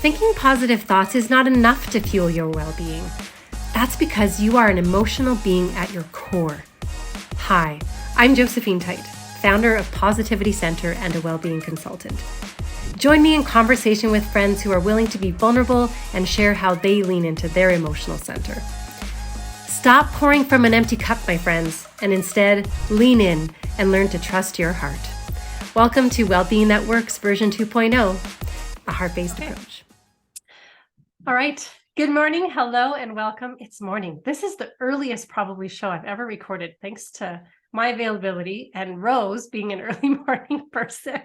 Thinking positive thoughts is not enough to fuel your well-being. That's because you are an emotional being at your core. Hi, I'm Josephine Tite, founder of Positivity Center and a well-being consultant. Join me in conversation with friends who are willing to be vulnerable and share how they lean into their emotional center. Stop pouring from an empty cup, my friends, and instead lean in and learn to trust your heart. Welcome to Wellbeing That Works version 2.0, a heart-based approach. All right. Good morning. Hello and welcome. It's morning. This is the earliest probably show I've ever recorded, thanks to my availability and Rose being an early morning person.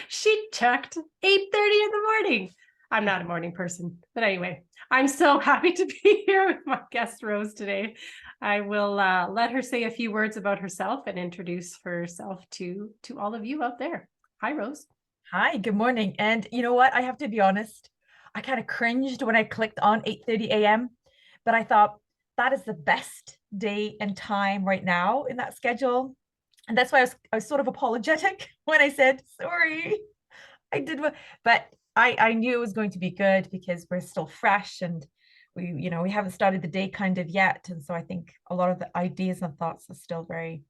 She checked 8:30 in the morning. I'm not a morning person, but anyway, I'm so happy to be here with my guest Rose today. I will let her say a few words about herself and introduce herself to all of you out there. Hi, Rose. Hi, good morning. And you know what? I have to be honest. I kind of cringed when I clicked on 8:30 a.m., but I thought that is the best day and time right now in that schedule. And that's why I was sort of apologetic when I said, sorry, I did, but I knew it was going to be good because we're still fresh and we haven't started the day kind of yet. And so I think a lot of the ideas and thoughts are still very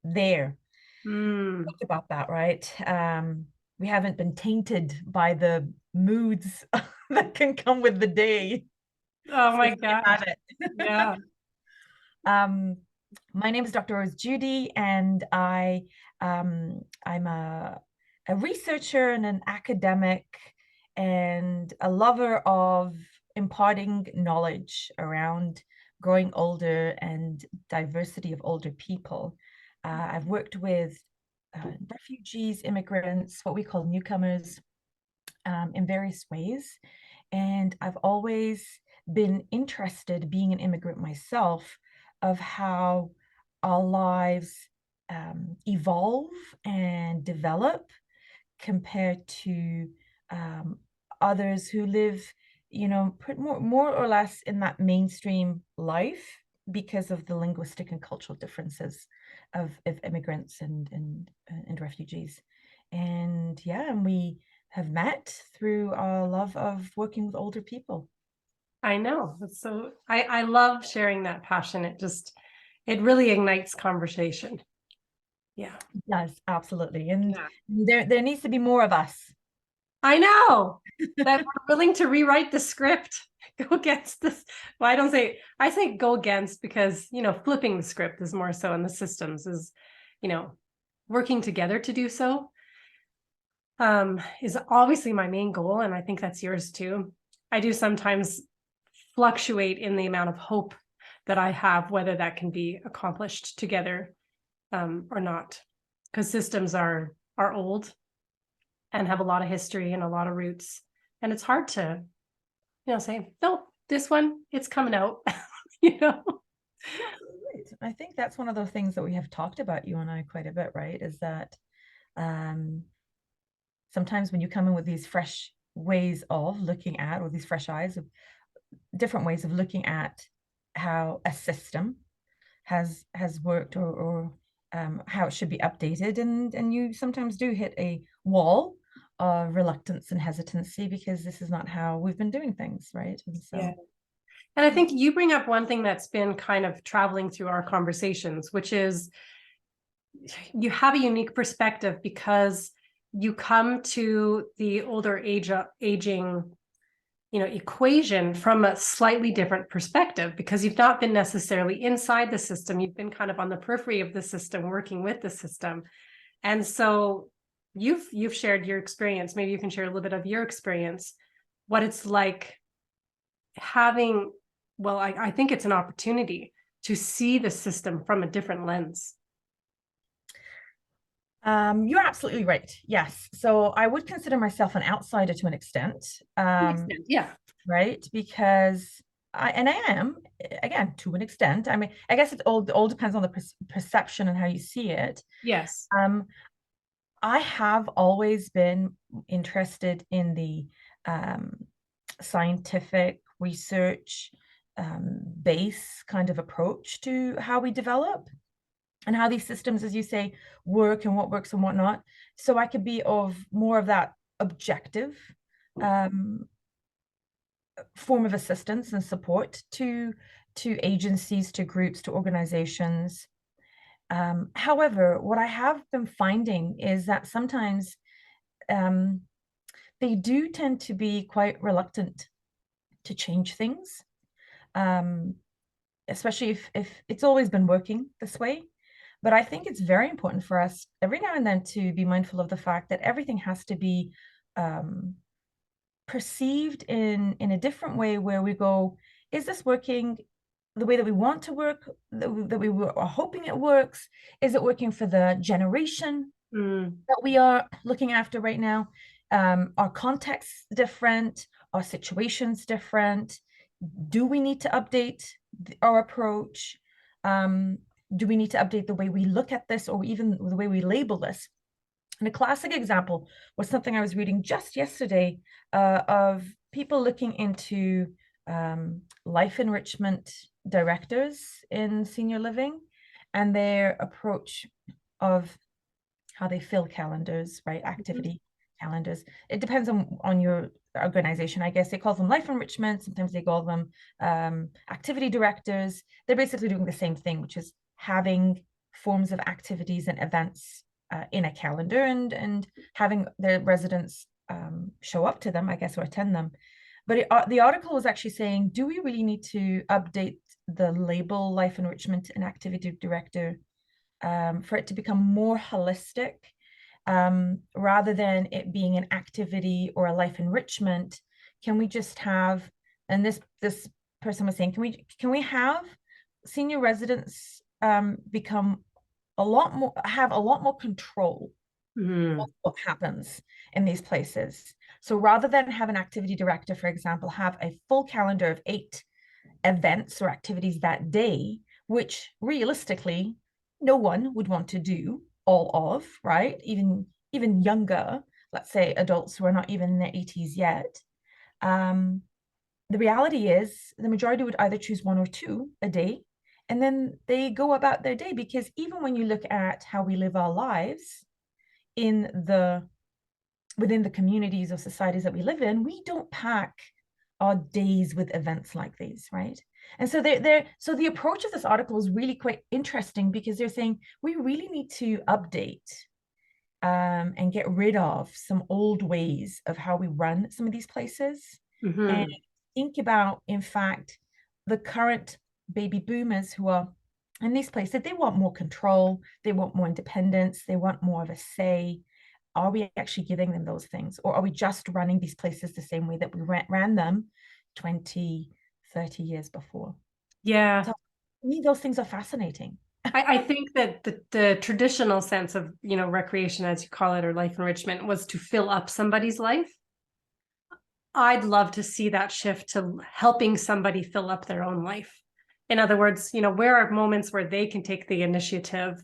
there. Talked about that, right? We haven't been tainted by the moods that can come with the day. Oh my God. Yeah. My name is Dr. Joudi, and I'm a researcher and an academic and a lover of imparting knowledge around growing older and diversity of older people. I've worked with refugees, immigrants, what we call newcomers, in various ways. And I've always been interested, being an immigrant myself, of how our lives evolve and develop compared to others who live, more or less in that mainstream life because of the linguistic and cultural differences of immigrants and refugees. And we have met through our love of working with older people. I know. So I love sharing that passion. It really ignites conversation. Yeah. It does, absolutely. And there needs to be more of us. I know that we're willing to rewrite the script, go against this. Well, I say go against because, flipping the script is more so in the systems is, working together to do so is obviously my main goal. And I think that's yours too. I do sometimes fluctuate in the amount of hope that I have, whether that can be accomplished together or not, because systems are old and have a lot of history and a lot of roots. And it's hard to, say, no, this one, it's coming out, I think that's one of the things that we have talked about, you and I, quite a bit, right? Is that sometimes when you come in with these fresh ways of looking at, or these fresh eyes of different ways of looking at how a system has worked or how it should be updated, and you sometimes do hit a wall of reluctance and hesitancy because this is not how we've been doing things, right? And so and I think you bring up one thing that's been kind of traveling through our conversations, which is you have a unique perspective because you come to the older aging equation from a slightly different perspective because you've not been necessarily inside the system. You've been kind of on the periphery of the system, working with the system. And so you've shared your experience. Maybe you can share a little bit of your experience, what it's like having, I think it's an opportunity to see the system from a different lens. You're absolutely right. Yes. So I would consider myself an outsider to an extent. Yeah. Right. Because I am, again, to an extent. I mean, I guess it all depends on the perception and how you see it. Yes. I have always been interested in the scientific research base kind of approach to how we develop and how these systems, as you say, work and what works and what not. So I could be of more of that objective um, form of assistance and support to agencies, to groups, to organizations. However, what I have been finding is that sometimes um, they do tend to be quite reluctant to change things, um, especially if it's always been working this way. But I think it's very important for us every now and then to be mindful of the fact that everything has to be um, perceived in a different way, where we go, is this working the way that we want to work, that we are hoping it works? Is it working for the generation Mm. that we are looking after right now? Our context's different, our situation's different. Do we need to update our approach? Do we need to update the way we look at this, or even the way we label this? And a classic example was something I was reading just yesterday, of people looking into life enrichment directors in senior living and their approach of how they fill calendars, right? Activity calendars. It depends on your organization. I guess they call them life enrichment. Sometimes they call them activity directors. They're basically doing the same thing, which is having forms of activities and events in a calendar, and having their residents show up to them, I guess, or attend them. But the article was actually saying, do we really need to update the label life enrichment and activity director for it to become more holistic, rather than it being an activity or a life enrichment? Can we just have, and this person was saying, can we have senior residents become have a lot more control of what happens in these places? So rather than have an activity director, for example, have a full calendar of 8 events or activities that day, which realistically no one would want to do all of, right? Even younger, let's say adults who are not even in their 80s yet. The reality is the majority would either choose 1 or 2 a day, and then they go about their day. Because even when you look at how we live our lives in the within the communities or societies that we live in, we don't pack our days with events like these, right? And so so the approach of this article is really quite interesting, because they're saying we really need to update and get rid of some old ways of how we run some of these places, and think about, in fact, the current baby boomers who are in these places. They want more control, they want more independence, they want more of a say. Are we actually giving them those things, or are we just running these places the same way that we ran them 20, 30 years before? Yeah. So to me, those things are fascinating. I think that the traditional sense of, recreation, as you call it, or life enrichment, was to fill up somebody's life. I'd love to see that shift to helping somebody fill up their own life. In other words, where are moments where they can take the initiative,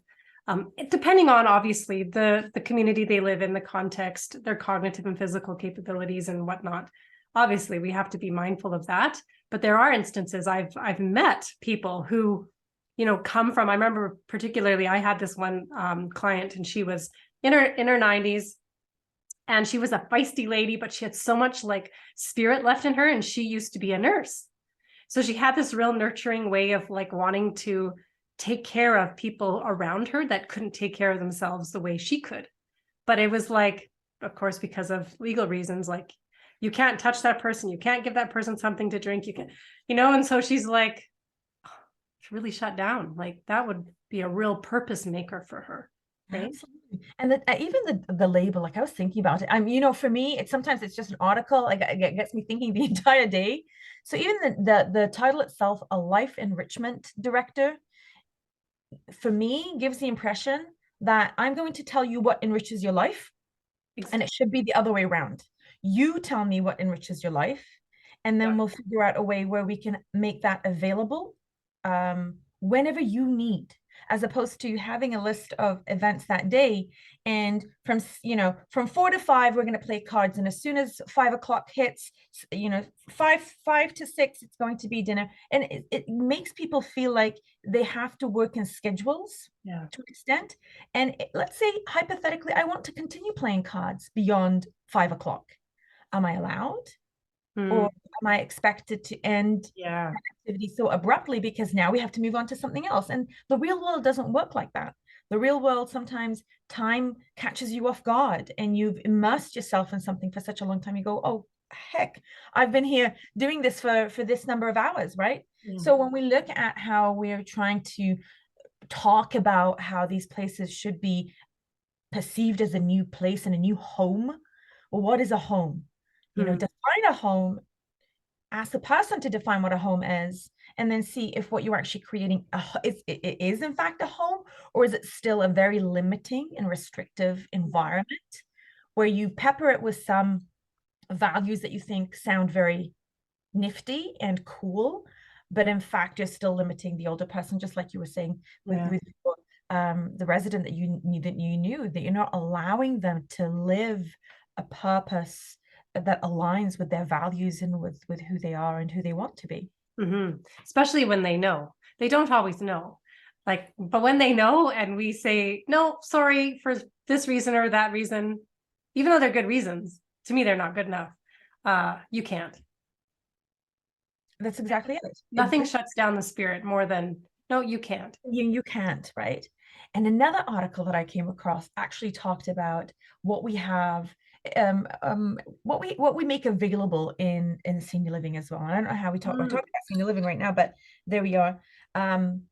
depending on, obviously, the community they live in, the context, their cognitive and physical capabilities and whatnot. Obviously, we have to be mindful of that. But there are instances I've met people who, come from. I remember particularly, I had this one client, and she was in her 90s, and she was a feisty lady, but she had so much like spirit left in her, and she used to be a nurse. So she had this real nurturing way of like wanting to take care of people around her that couldn't take care of themselves the way she could. But it was like, of course, because of legal reasons, like, you can't touch that person, you can't give that person something to drink, you can, and so she's like, she really shut down. Like, that would be a real purpose maker for her. Right. Absolutely. And even the label, like I was thinking about it. For me, it's sometimes it's just an article. Like it gets me thinking the entire day. So even the title itself, a life enrichment director, for me gives the impression that I'm going to tell you what enriches your life, and it should be the other way around. You tell me what enriches your life, and then we'll figure out a way where we can make that available whenever you need, as opposed to having a list of events that day. And from 4 to 5, we're going to play cards. And as soon as 5 o'clock hits, 5 to 6, it's going to be dinner. And it makes people feel like they have to work in schedules to an extent. And let's say, hypothetically, I want to continue playing cards beyond 5 o'clock. Am I allowed? Mm. Or am I expected to end Yeah. activity so abruptly because now we have to move on to something else? And the real world doesn't work like that. The real world, sometimes time catches you off guard and you've immersed yourself in something for such a long time. You go, oh, heck, I've been here doing this for this number of hours, right? Yeah. So when we look at how we're trying to talk about how these places should be perceived as a new place and a new home, well, what is a home? Mm. Define a home, ask the person to define what a home is, and then see if what you're actually creating it is in fact a home, or is it still a very limiting and restrictive environment where you pepper it with some values that you think sound very nifty and cool, but in fact you're still limiting the older person, just like you were saying with, Yeah. the resident that you knew, that you're not allowing them to live a purpose that aligns with their values and with who they are and who they want to be. Mm-hmm. Especially when they know. They don't always know. Like, but when they know and we say, no, sorry for this reason or that reason, even though they're good reasons, to me, they're not good enough. You can't. That's exactly it. Nothing shuts down the spirit more than, no, you can't. You can't, right? And another article that I came across actually talked about what we have, what we make available in senior living as well. And I don't know how we're talking about senior living right now, but there we are. Um,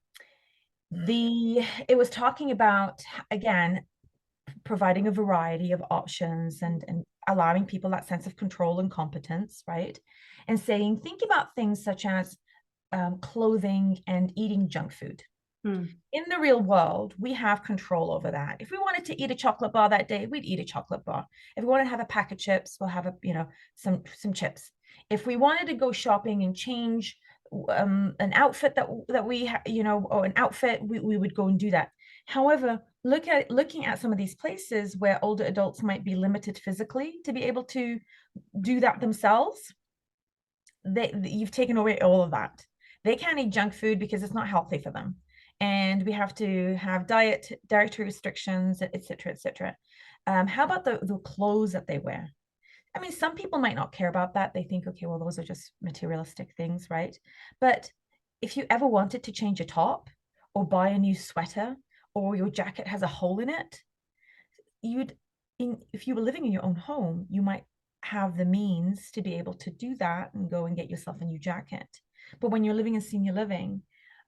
it was talking about, again, providing a variety of options and allowing people that sense of control and competence, right? And saying, think about things such as clothing and eating junk food. Mm. In the real world, we have control over that. If we wanted to eat a chocolate bar that day, we'd eat a chocolate bar. If we wanted to have a pack of chips, we'll have some chips. If we wanted to go shopping and change an outfit that we or an outfit, we would go and do that. However, looking at some of these places where older adults might be limited physically to be able to do that themselves, you've taken away all of that. They can't eat junk food because it's not healthy for them, and we have to have dietary restrictions, etc., etc. How about the clothes that they wear? I mean, some people might not care about that. They think, okay, well, those are just materialistic things, right? But if you ever wanted to change a top or buy a new sweater, or your jacket has a hole in it, if you were living in your own home, you might have the means to be able to do that and go and get yourself a new jacket. But when you're living in senior living,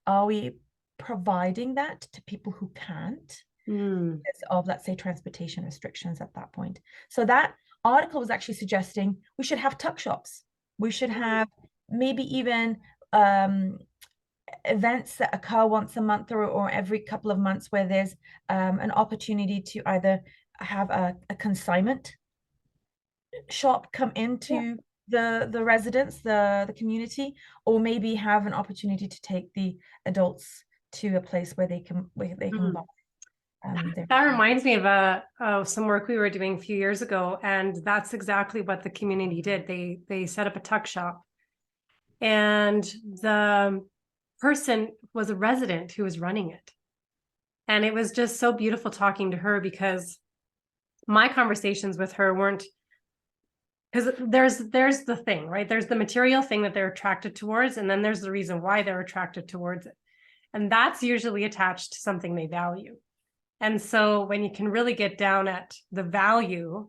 are we providing that to people who can't because of, let's say, transportation restrictions at that point? So that article was actually suggesting we should have tuck shops. We should have maybe even events that occur once a month or every couple of months where there's an opportunity to either have a consignment shop come into the residents, the community, or maybe have an opportunity to take the adults to a place where they can buy That reminds me of some work we were doing a few years ago, and that's exactly what the community did. They set up a tuck shop, and the person was a resident who was running it. And it was just so beautiful talking to her, because my conversations with her weren't, because there's the thing, right? There's the material thing that they're attracted towards, and then there's the reason why they're attracted towards it. And that's usually attached to something they value. And so when you can really get down at the value,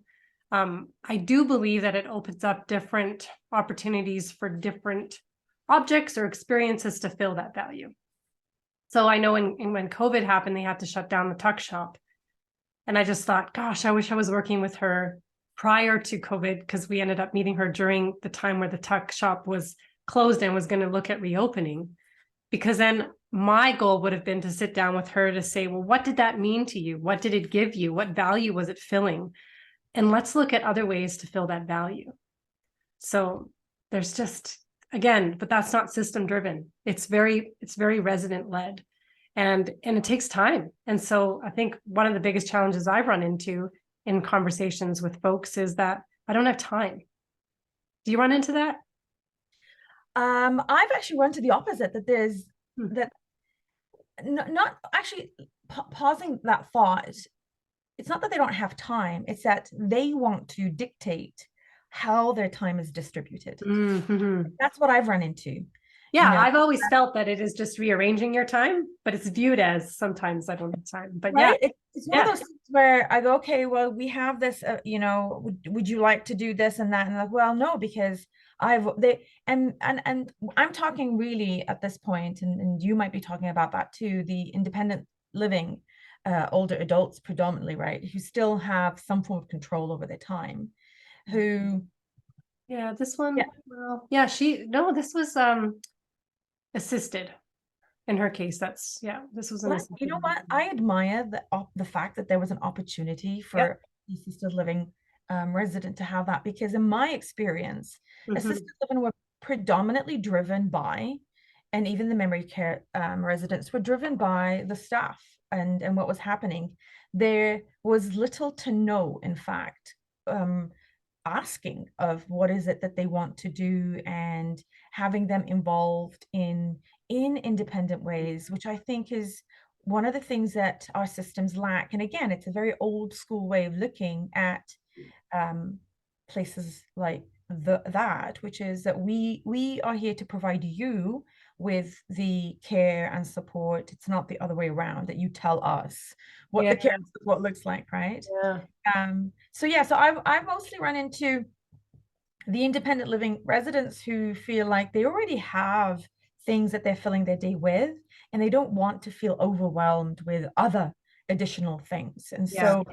I do believe that it opens up different opportunities for different objects or experiences to fill that value. So I know when COVID happened, they had to shut down the tuck shop. And I just thought, gosh, I wish I was working with her prior to COVID, because we ended up meeting her during the time where the tuck shop was closed and was going to look at reopening. Because then my goal would have been to sit down with her to say, well, what did that mean to you? What did it give you? What value was it filling? And let's look at other ways to fill that value. So there's just, again, but that's not system driven. It's very resident led, and it takes time. And so I think one of the biggest challenges I've run into in conversations with folks is that I don't have time. Do you run into that? I've actually run to the opposite, that there's that not actually pausing that thought. It's not that they don't have time, it's that they want to dictate how their time is distributed. Mm-hmm. That's what I've run into, you Yeah, know, I've always felt that it is just rearranging your time, but it's viewed as sometimes I don't have time. But yeah, right? It's one of yeah, those things where I go, okay, well, we have this, would you like to do this and that? And like, well, no, because and I'm talking really at this point, and you might be talking about that too, the independent living, older adults predominantly, right, who still have some form of control over their time, who, yeah. This yeah, one, well, yeah, she no, this was assisted in her case. That's yeah, this was an well, you assisted. know what? I admire the fact that there was an opportunity Yep. for the assisted living resident to have that, because in my experience, assisted Mm-hmm. living were predominantly driven by, and even the memory care residents were driven by the staff and what was happening. There was little to no, in fact, um, asking of what is it that they want to do and having them involved in independent ways, which I think is one of the things that our systems lack. And again, it's a very old school way of looking at um, places like that, which is that we are here to provide you with the care and support. It's not the other way around, that you tell us what Yeah, the care and support looks like, right? yeah, So yeah, so I've mostly run into the independent living residents who feel like they already have things that they're filling their day with, and they don't want to feel overwhelmed with other additional things. And yeah, so,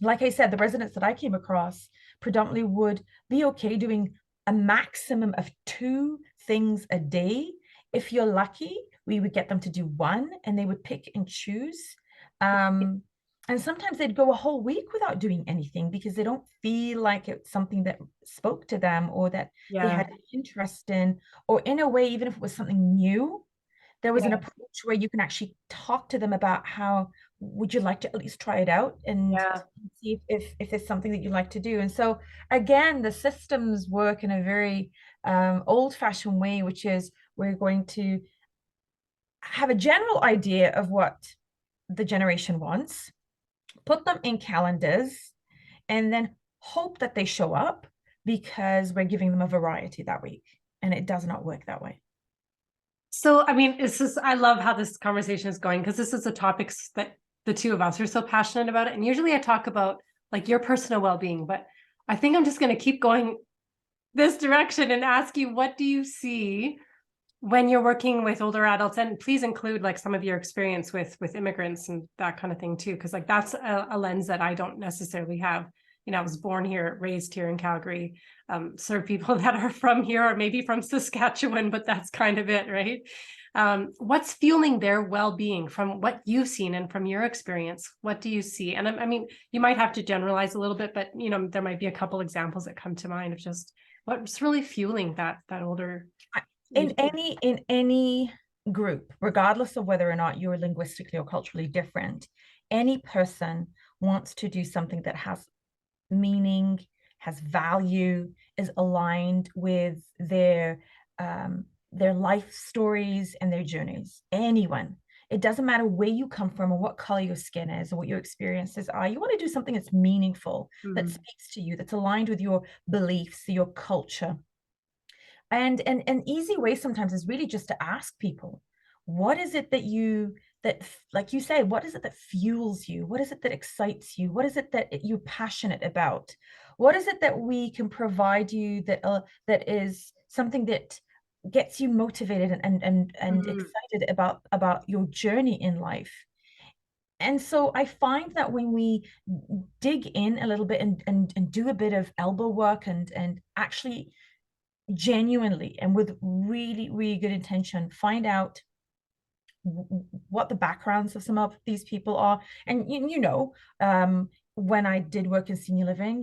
like I said, the residents that I came across predominantly would be okay doing a maximum of two things a day. If you're lucky, we would get them to do one, and they would pick and choose. Um, and sometimes they'd go a whole week without doing anything because they don't feel like it's something that spoke to them or that they yeah, had an interest in, or in a way, even if it was something new, there was an yeah, approach where you can actually talk to them about how would you like to at least try it out and yeah. see if there's something that you'd like to do. And so again, the systems work in a very old-fashioned way, which is we're going to have a general idea of what the generation wants, put them in calendars, and then hope that they show up because we're giving them a variety that week. And it does not work that way. So, I mean, it's just, I love how this conversation is going because this is a topic that the two of us are so passionate about it. And usually I talk about like your personal well-being, but I think I'm just going to keep going this direction and ask you, what do you see when you're working with older adults? And please include like some of your experience with immigrants and that kind of thing too, because like that's a lens that I don't necessarily have. You know, I was born here, raised here in Calgary, serve people that are from here or maybe from Saskatchewan, but that's kind of it, right? What's fueling their well-being from what you've seen and from your experience? What do you see? And I mean, you might have to generalize a little bit, but you know, there might be a couple examples that come to mind of just what's really fueling that older In any group, regardless of whether or not you're linguistically or culturally different, any person wants to do something that has meaning, has value, is aligned with their life stories and their journeys. Anyone. It doesn't matter where you come from or what color your skin is or what your experiences are. You want to do something that's meaningful, that Mm. speaks to you, that's aligned with your beliefs, your culture. And an easy way sometimes is really just to ask people, what is it that like you say, what is it that fuels you? What is it that excites you? What is it that you're passionate about? What is it that we can provide you that is something that gets you motivated and Mm. excited about your journey in life? And so I find that when we dig in a little bit and do a bit of elbow work and actually genuinely and with really, really good intention, find out what the backgrounds of some of these people are. And when I did work in senior living,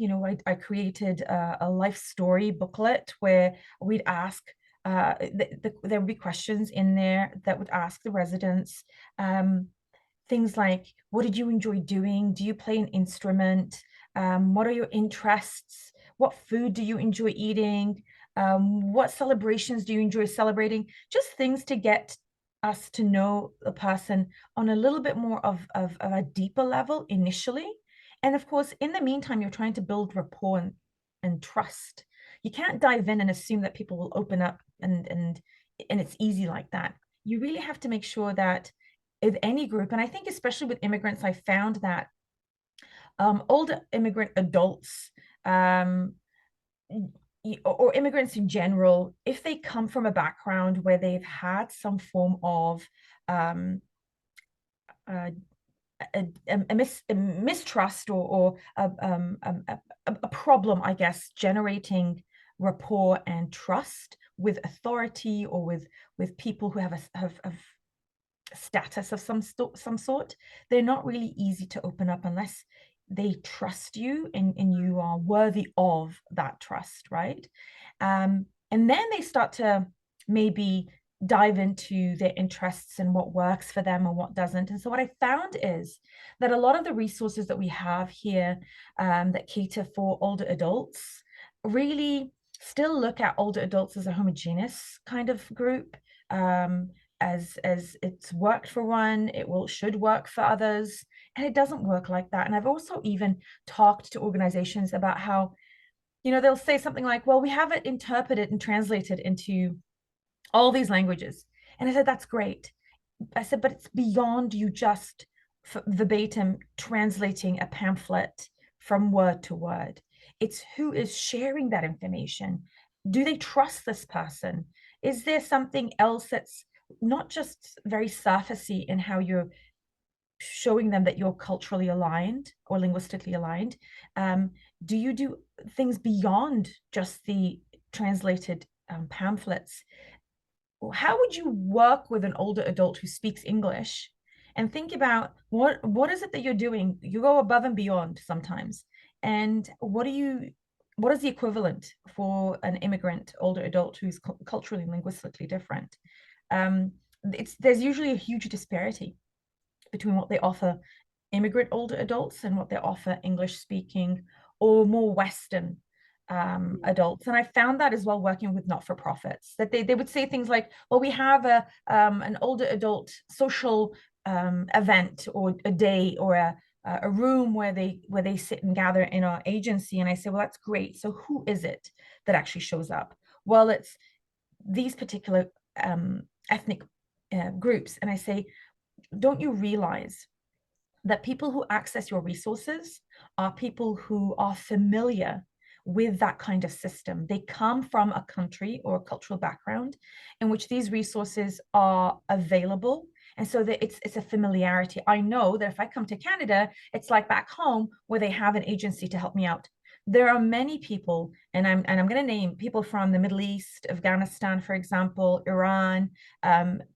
I created a life story booklet where we'd ask there would be questions in there that would ask the residents things like, what did you enjoy doing? Do you play an instrument? What are your interests? What food do you enjoy eating? What celebrations do you enjoy celebrating? Just things to get us to know the person on a little bit more of a deeper level initially. And of course, in the meantime, you're trying to build rapport and trust. You can't dive in and assume that people will open up and it's easy like that. You really have to make sure that with any group, and I think especially with immigrants, I found that older immigrant adults, um, or immigrants in general, if they come from a background where they've had some form of um, uh, a mistrust or a problem, I guess, generating rapport and trust with authority or with people who have status of some sort, they're not really easy to open up unless they trust you and you are worthy of that trust, right? And then they start to maybe dive into their interests and what works for them and what doesn't. And so what I found is that a lot of the resources that we have here that cater for older adults really still look at older adults as a homogeneous kind of group. As it's worked for one, should work for others, and it doesn't work like that. And I've also even talked to organizations about how, they'll say something like, well, we have it interpreted and translated into all these languages. And I said, that's great. I said, but it's beyond you just verbatim translating a pamphlet from word to word. It's who is sharing that information. Do they trust this person? Is there something else that's not just very surfacey in how you're showing them that you're culturally aligned or linguistically aligned? Do you do things beyond just the translated pamphlets? How would you work with an older adult who speaks English and think about what is it that you're doing? You go above and beyond sometimes. And what is the equivalent for an immigrant older adult who's culturally and linguistically different? There's usually a huge disparity between what they offer immigrant older adults and what they offer English speaking or more Western adults. And I found that as well working with not-for-profits, that they would say things like, well, we have an older adult social event or a day or a room where they sit and gather in our agency. And I say, well, that's great. So who is it that actually shows up? Well, it's these particular ethnic groups. And I say, don't you realize that people who access your resources are people who are familiar with that kind of system? They come from a country or a cultural background in which these resources are available. And so that it's a familiarity. I know that if I come to Canada, it's like back home where they have an agency to help me out. There are many people, and I'm going to name people from the Middle East, Afghanistan, for example, Iran,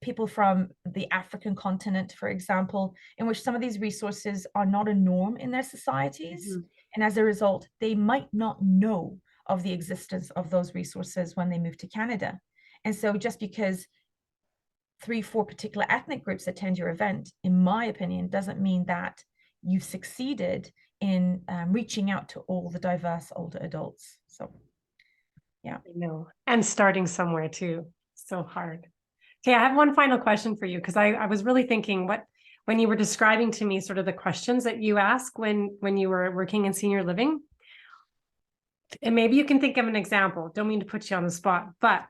people from the African continent, for example, in which some of these resources are not a norm in their societies. Mm-hmm. And as a result, they might not know of the existence of those resources when they move to Canada. And so just because 3-4 particular ethnic groups attend your event, in my opinion, doesn't mean that you've succeeded in reaching out to all the diverse older adults. So, yeah. I know. And starting somewhere too. So hard. Okay, I have one final question for you, because I was really thinking when you were describing to me sort of the questions that you ask when you were working in senior living, and maybe you can think of an example. Don't mean to put you on the spot, but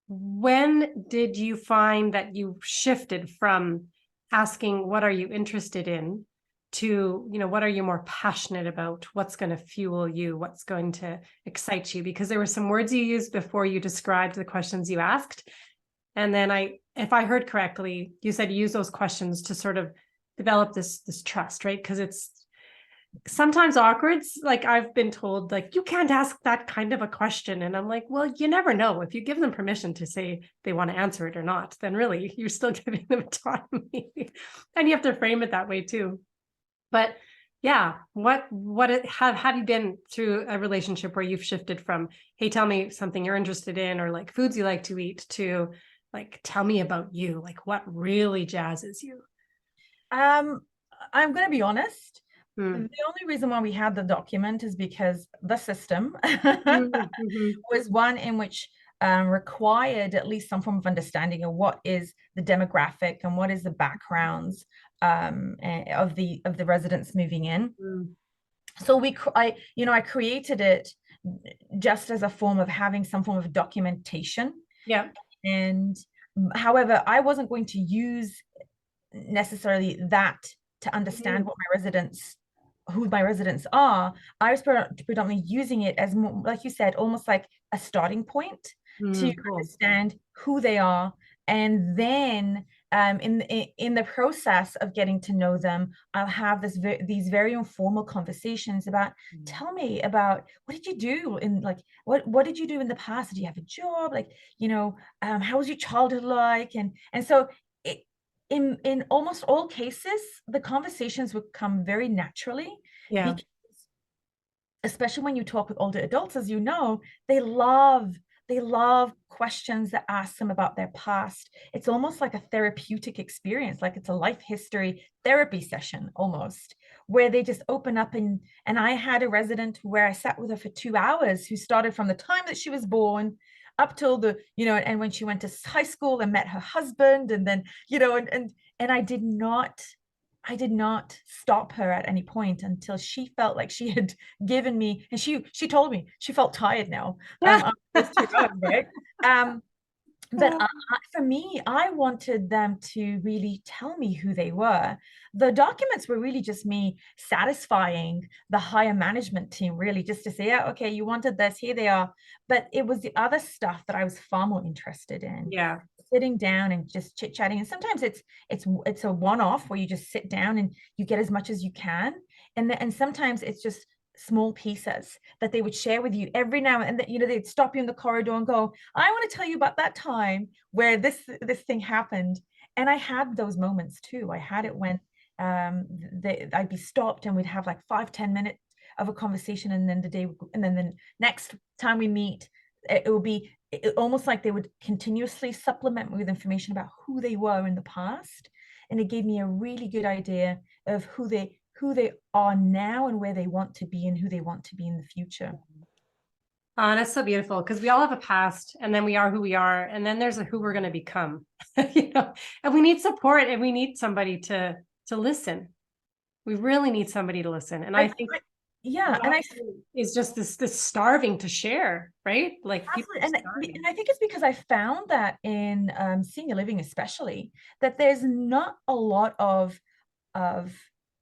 when did you find that you shifted from asking, what are you interested in, to, what are you more passionate about? What's going to fuel you? What's going to excite you? Because there were some words you used before you described the questions you asked. And then if I heard correctly, you said you use those questions to sort of develop this trust, right? Because it's sometimes awkward. Like I've been told, like, you can't ask that kind of a question. And I'm like, well, you never know. If you give them permission to say they want to answer it or not, then really you're still giving them autonomy. And you have to frame it that way too. But yeah, have you been through a relationship where you've shifted from, hey, tell me something you're interested in, or like foods you like to eat, to like, tell me about you, like what really jazzes you? I'm going to be honest. The only reason why we had the document is because the system was one in which required at least some form of understanding of what is the demographic and what is the backgrounds of the residents moving in. So I created it just as a form of having some form of documentation. Yeah. And however, I wasn't going to use necessarily that to understand Mm. what my residents who my residents are. I was predominantly using it as more, like you said, almost like a starting point to Cool. understand who they are. And then in the process of getting to know them, I'll have these very informal conversations about, Mm. tell me about, what did you do in, like, what did you do in the past? Did you have a job? Like, how was your childhood like? And so it, in almost all cases, the conversations would come very naturally, Yeah. because especially when you talk with older adults, as you know, they love questions that ask them about their past. It's almost like a therapeutic experience, like it's a life history therapy session almost, where they just open up. And I had a resident where I sat with her for 2 hours, who started from the time that she was born up till and when she went to high school and met her husband, and then, and I did not stop her at any point until she felt like she had given me, and she told me she felt tired now, Yeah. after those 2 hours, right? But for me, I wanted them to really tell me who they were. The documents were really just me satisfying the higher management team, really, just to say, yeah, okay, you wanted this, here they are. But it was the other stuff that I was far more interested in. Yeah. Sitting down and just chit-chatting. And sometimes it's a one-off where you just sit down and you get as much as you can. And sometimes it's just small pieces that they would share with you every now and then. They'd stop you in the corridor and go, I want to tell you about that time where this thing happened. And I had those moments too. I had it when I'd be stopped and we'd have like 5-10 minutes of a conversation, and then the next time we meet, it will be almost like they would continuously supplement me with information about who they were in the past. And it gave me a really good idea of who they are now, and where they want to be, and who they want to be in the future. Oh, that's so beautiful, because we all have a past, and then we are who we are, and then there's a who we're going to become. And we need support, and we need somebody to listen. We really need somebody to listen. And I think Yeah, and adoption is just this starving to share, right? Like people absolutely, are and starving. I think it's because I found that in senior living, especially, that there's not a lot of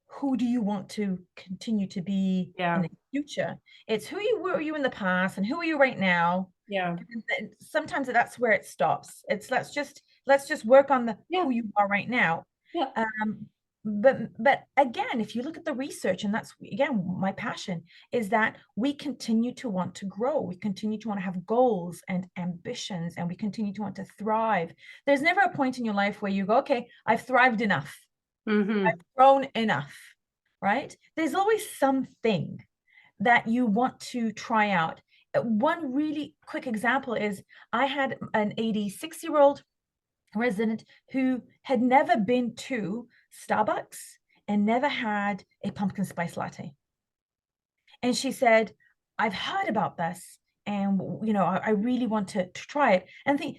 who do you want to continue to be in Yeah. the future. It's who you were you in the past, and who are you right now. Yeah. And then sometimes that's where it stops. It's let's just work on the Yeah. who you are right now. Yeah. Um, but again, if you look at the research, and that's again my passion, is that we continue to want to grow. We continue to want to have goals and ambitions, and we continue to want to thrive. There's never a point in your life where you go, okay, I've thrived enough. Mm-hmm. I've grown enough, right? There's always something that you want to try out. One really quick example is, I had an 86-year-old resident who had never been to Starbucks and never had a pumpkin spice latte. And she said, I've heard about this, and I really want to try it. And I think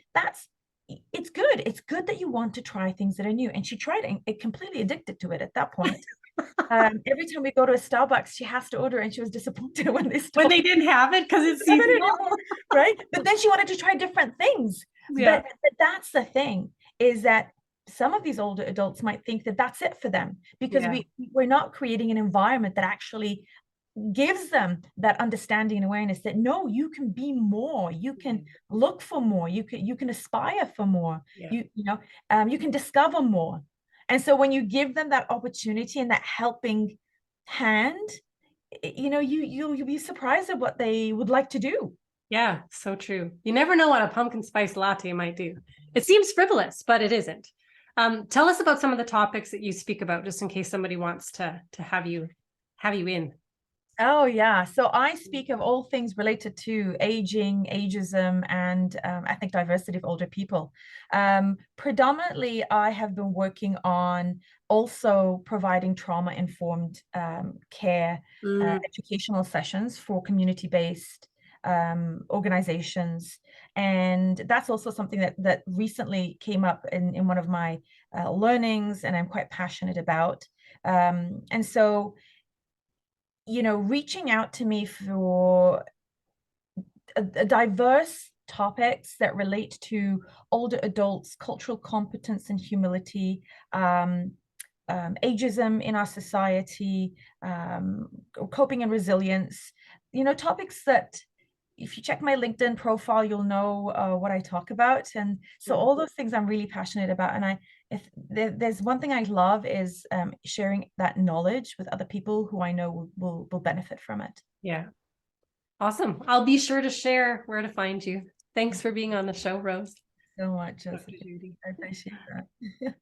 it's good. It's good that you want to try things that are new. And she tried it, and it completely addicted to it at that point. Every time we go to a Starbucks, she has to order, and she was disappointed when they When stopped they didn't have it because it's having it seasonal. anymore, right? But then she wanted to try different things. Yeah. But that's the thing, is that some of these older adults might think that that's it for them, because Yeah. we're not creating an environment that actually gives them that understanding and awareness that, no, you can be more, you can look for more, you can aspire for more, Yeah. you can discover more. And so when you give them that opportunity and that helping hand, you'll be surprised at what they would like to do. Yeah. So true. You never know what a pumpkin spice latte might do. It seems frivolous, but it isn't. Tell us about some of the topics that you speak about, just in case somebody wants to have you in. Oh, yeah. So I speak of all things related to aging, ageism, and ethnic diversity of older people. Predominantly, I have been working on also providing trauma-informed care, Mm. educational sessions for community-based organizations. And that's also something that recently came up in one of my learnings, and I'm quite passionate about. And so reaching out to me for a diverse topics that relate to older adults, cultural competence and humility, ageism in our society, coping and resilience, topics that if you check my LinkedIn profile, you'll know what I talk about. And so all those things I'm really passionate about. And if there's one thing I love is sharing that knowledge with other people who I know will benefit from it. Yeah. Awesome. I'll be sure to share where to find you. Thanks for being on the show, Rose. So much, Jessica. I appreciate that.